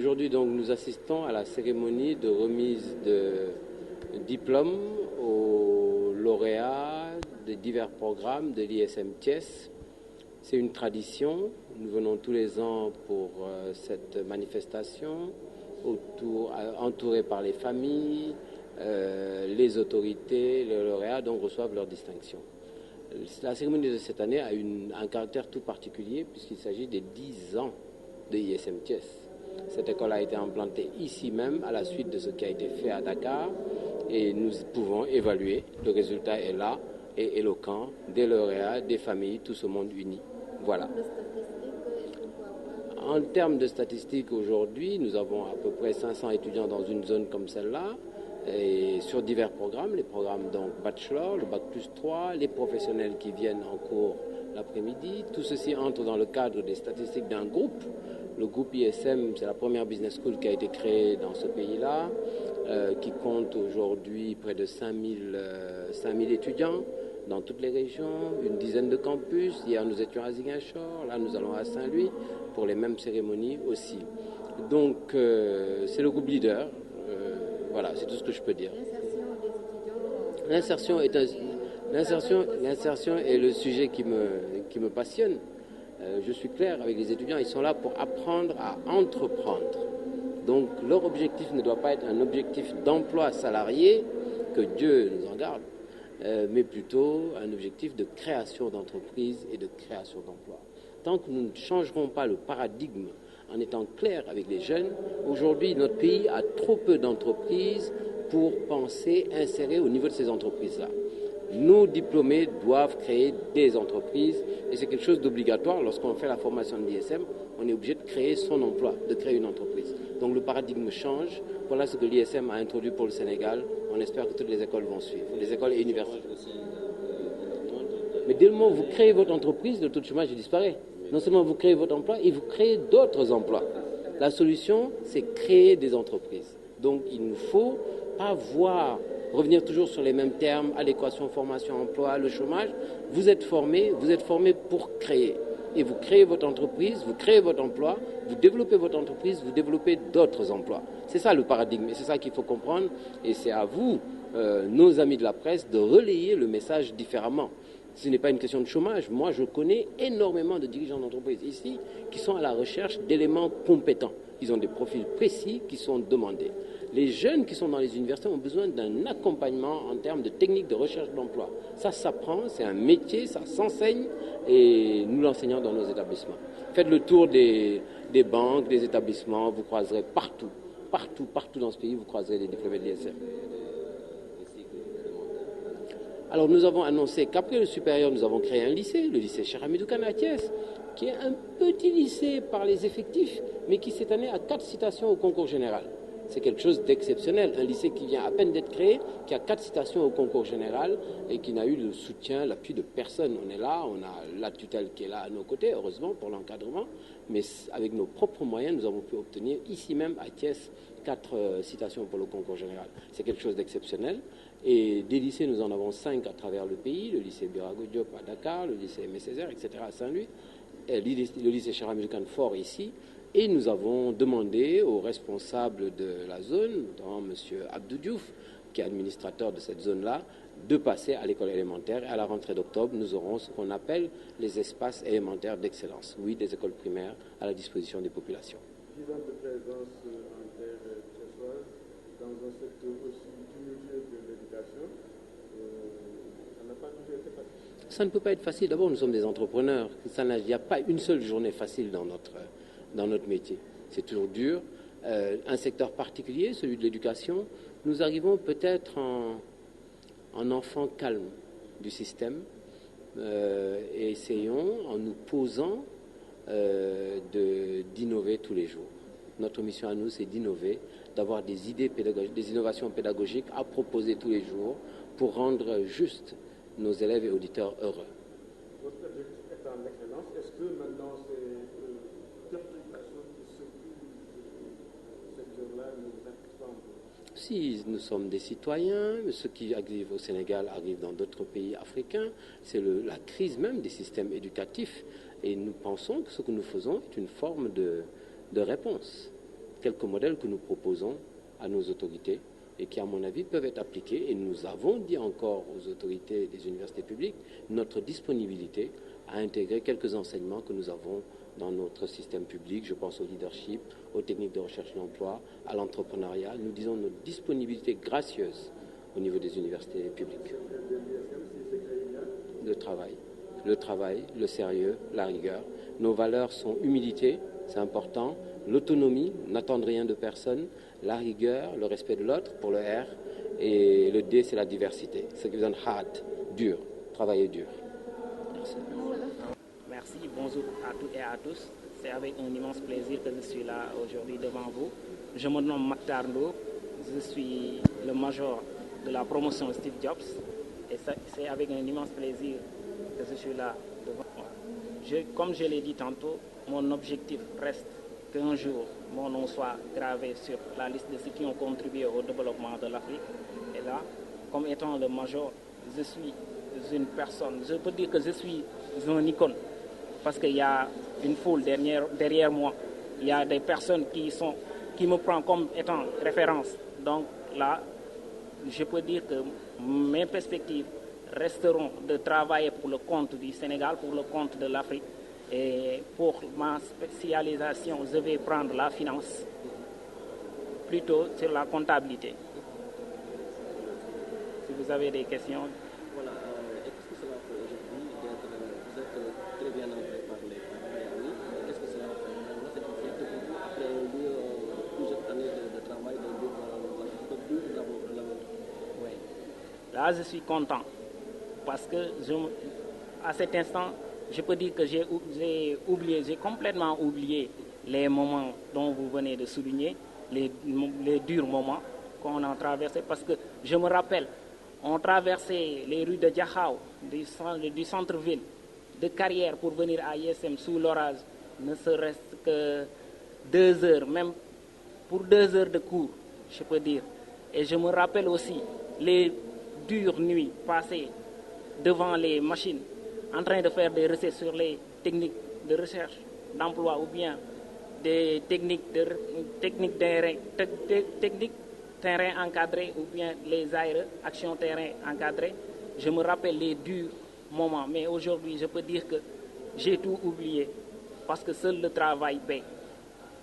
Aujourd'hui, donc, nous assistons à la cérémonie de remise de diplômes aux lauréats de divers programmes de l'ISM Thiès. C'est une tradition. Nous venons tous les ans pour cette manifestation, entourés par les familles, les autorités, les lauréats, donc reçoivent leur distinction. La cérémonie de cette année a un caractère tout particulier puisqu'il s'agit des 10 ans de ISM Thiès. Cette école a été implantée ici même à la suite de ce qui a été fait à Dakar et nous pouvons évaluer. Le résultat est là et éloquent, des lauréats, des familles, tout ce monde uni. Voilà. En termes de statistiques, aujourd'hui, nous avons à peu près 500 étudiants dans une zone comme celle-là, et sur divers programmes, les programmes donc bachelor, le bac plus 3, les professionnels qui viennent en cours l'après-midi. Tout ceci entre dans le cadre des statistiques d'un groupe. Le groupe ISM, c'est la première business school qui a été créée dans ce pays-là, qui compte aujourd'hui près de 5000 étudiants dans toutes les régions, une dizaine de campus. Hier, nous étions à Ziguinchor, là, nous allons à Saint-Louis pour les mêmes cérémonies aussi. Donc, c'est le groupe leader. Voilà, c'est tout ce que je peux dire. L'insertion est le sujet qui me passionne. Je suis clair avec les étudiants, ils sont là pour apprendre à entreprendre. Donc, leur objectif ne doit pas être un objectif d'emploi salarié, que Dieu nous en garde, mais plutôt un objectif de création d'entreprises et de création d'emplois. Tant que nous ne changerons pas le paradigme en étant clair avec les jeunes, aujourd'hui notre pays a trop peu d'entreprises pour penser insérer au niveau de ces entreprises-là. Nos diplômés doivent créer des entreprises et c'est quelque chose d'obligatoire. Lorsqu'on fait la formation de l'ISM, on est obligé de créer son emploi, de créer une entreprise. Donc le paradigme change. Voilà ce que l'ISM a introduit pour le Sénégal. On espère que toutes les écoles vont suivre, les écoles et universités. Mais dès le moment où vous créez votre entreprise, le taux de chômage disparaît. Non seulement vous créez votre emploi, et vous créez d'autres emplois. La solution, c'est créer des entreprises. Donc il ne faut pas revenir toujours sur les mêmes termes, adéquation, formation, emploi, le chômage. Vous êtes formé pour créer. Et vous créez votre entreprise, vous créez votre emploi, vous développez votre entreprise, vous développez d'autres emplois. C'est ça le paradigme et c'est ça qu'il faut comprendre. Et c'est à vous, nos amis de la presse, de relayer le message différemment. Ce n'est pas une question de chômage. Moi, je connais énormément de dirigeants d'entreprise ici qui sont à la recherche d'éléments compétents. Ils ont des profils précis qui sont demandés. Les jeunes qui sont dans les universités ont besoin d'un accompagnement en termes de techniques de recherche d'emploi. Ça s'apprend, c'est un métier, ça s'enseigne et nous l'enseignons dans nos établissements. Faites le tour des banques, des établissements, vous croiserez partout dans ce pays, vous croiserez des diplômés de l'ISM. Alors nous avons annoncé qu'après le supérieur, nous avons créé un lycée, le lycée Cheikh Hamidou Kane à Thiès, qui est un petit lycée par les effectifs, mais qui cette année a 4 citations au concours général. C'est quelque chose d'exceptionnel, un lycée qui vient à peine d'être créé, qui a 4 citations au concours général et qui n'a eu le soutien, l'appui de personne. On est là, on a la tutelle qui est là à nos côtés, heureusement pour l'encadrement, mais avec nos propres moyens, nous avons pu obtenir ici même à Thiès 4 citations pour le concours général. C'est quelque chose d'exceptionnel. Et des lycées, nous en avons 5 à travers le pays, le lycée Birago Diop à Dakar, le lycée Aimé Césaire, etc. à Saint-Louis, le lycée Cheikh Hamidou Kane Fort ici. Et nous avons demandé aux responsables de la zone, notamment M. Abdou Diouf, qui est administrateur de cette zone-là, de passer à l'école élémentaire. Et à la rentrée d'octobre, nous aurons ce qu'on appelle les espaces élémentaires d'excellence. Oui, des écoles primaires à la disposition des populations. 10 ans de présence en terre thiessoise dans un secteur aussi tumultueux de l'éducation, ça n'a pas toujours été facile. Ça ne peut pas être facile. D'abord, nous sommes des entrepreneurs. Il n'y a pas une seule journée facile dans notre métier. C'est toujours dur. Un secteur particulier, celui de l'éducation, nous arrivons peut-être en enfant calme du système et essayons, en nous posant, d'innover tous les jours. Notre mission à nous, c'est d'innover, d'avoir des idées pédagogiques, des innovations pédagogiques à proposer tous les jours pour rendre juste nos élèves et auditeurs heureux. Votre objectif étant l'excellence, est-ce que maintenant c'est l'application qui secoue ce secteur-là ne vous affecte pas un peu? Si nous sommes des citoyens, ce qui arrive au Sénégal arrive dans d'autres pays africains, c'est la crise même des systèmes éducatifs et nous pensons que ce que nous faisons est une forme de réponse. quelques modèles que nous proposons à nos autorités et qui, à mon avis, peuvent être appliqués. Et nous avons dit encore aux autorités des universités publiques notre disponibilité à intégrer quelques enseignements que nous avons dans notre système public. Je pense au leadership, aux techniques de recherche et d'emploi, à l'entrepreneuriat. Nous disons notre disponibilité gracieuse au niveau des universités publiques. Le travail, le sérieux, la rigueur. Nos valeurs sont humilité, c'est important, l'autonomie, n'attendre rien de personne, la rigueur, le respect de l'autre pour le R, et le D, c'est la diversité. Ce qui vous donne hard, dur, travailler dur. Merci. Merci, bonjour à toutes et à tous. C'est avec un immense plaisir que je suis là aujourd'hui devant vous. Je me nomme Maktar Ndour, je suis le major de la promotion Steve Jobs et c'est avec un immense plaisir que je suis là devant moi. Comme je l'ai dit tantôt, mon objectif reste qu'un jour mon nom soit gravé sur la liste de ceux qui ont contribué au développement de l'Afrique. Et là, comme étant le major, je suis une personne, je peux dire que je suis un icône parce qu'il y a une foule derrière moi. Il y a des personnes qui me prennent comme étant référence. Donc là, je peux dire que mes perspectives resteront de travailler pour le compte du Sénégal, pour le compte de l'Afrique. Et pour ma spécialisation, je vais prendre la finance, plutôt sur la comptabilité. Si vous avez des questions. Voilà, et qu'est-ce que cela fait aujourd'hui vous êtes très bien entré par les Miami. Qu'est-ce que cela fait vraiment cette fierté pour vous après plusieurs années de travail dans d'autres domaines? Oui. Là, je suis content parce que à cet instant, je peux dire que j'ai complètement oublié les moments dont vous venez de souligner, les durs moments qu'on a traversés. Parce que je me rappelle, on traversait les rues de Diakhao, du centre-ville, de Carrière pour venir à ISM sous l'orage, ne serait-ce que 2 heures, même pour 2 heures de cours, je peux dire. Et je me rappelle aussi les dures nuits passées devant les machines, en train de faire des recettes sur les techniques de recherche d'emploi ou bien des techniques terrain encadré ou bien les ARE, actions terrain encadré. Je me rappelle les durs moments, mais aujourd'hui je peux dire que j'ai tout oublié parce que seul le travail paie.